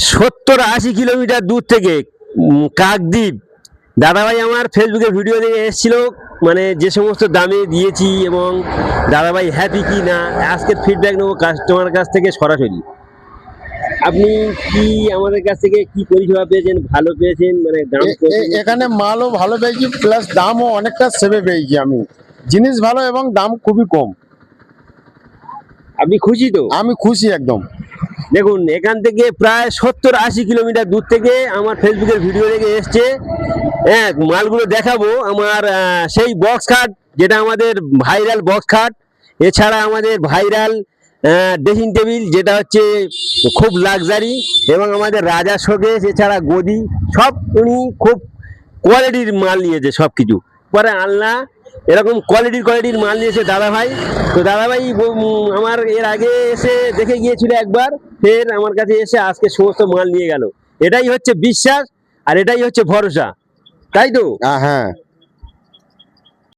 70-80 kilometre দূর থেকে কাকদ্বীপ দাদাভাই আমার ফেসবুকে ভিডিও দেখে এসেছিল, মানে যে সমস্ত দামে দিয়েছি এবং দাদাভাই হ্যাপি কি না আজকের ফিডব্যাক নেবো কাস্টমার কাছ থেকে সরাসরি। আপনি কি আমাদের কাছ থেকে কি পরিষেবা পেয়েছেন, ভালো পেয়েছেন, মানে দাম এখানে মালও ভালো পেয়েছি, প্লাস দামও অনেকটা সেভে পেয়েছি আমি। জিনিস ভালো এবং দাম খুবই কম। আপনি খুশি তো? আমি খুশি একদম। দেখুন এখান থেকে প্রায় 70-80 কিলোমিটার দূর থেকে আমার ফেসবুকের ভিডিও দেখে এসছে। হ্যাঁ, মালগুলো দেখাবো। আমার সেই বক্স খাট যেটা আমাদের ভাইরাল বক্স খাট, এছাড়া আমাদের ভাইরাল ড্রেসিং টেবিল যেটা হচ্ছে খুব লাক্সারি, এবং আমাদের রাজা শোকেস, এছাড়া গদি, সব উনি খুব কোয়ালিটির মাল নিয়েছে সব কিছু। পরে আলনা এরকম কোয়ালিটির মাল নিয়েছে দাদাভাই। তো দাদাভাই আমার এর আগে এসে দেখে গিয়েছিল একবার, ফের আমার কাছে এসে আজকে সমস্ত মাল নিয়ে গেল। এটাই হচ্ছে বিশ্বাস আর এটাই হচ্ছে ভরসা, তাই তো? হ্যাঁ।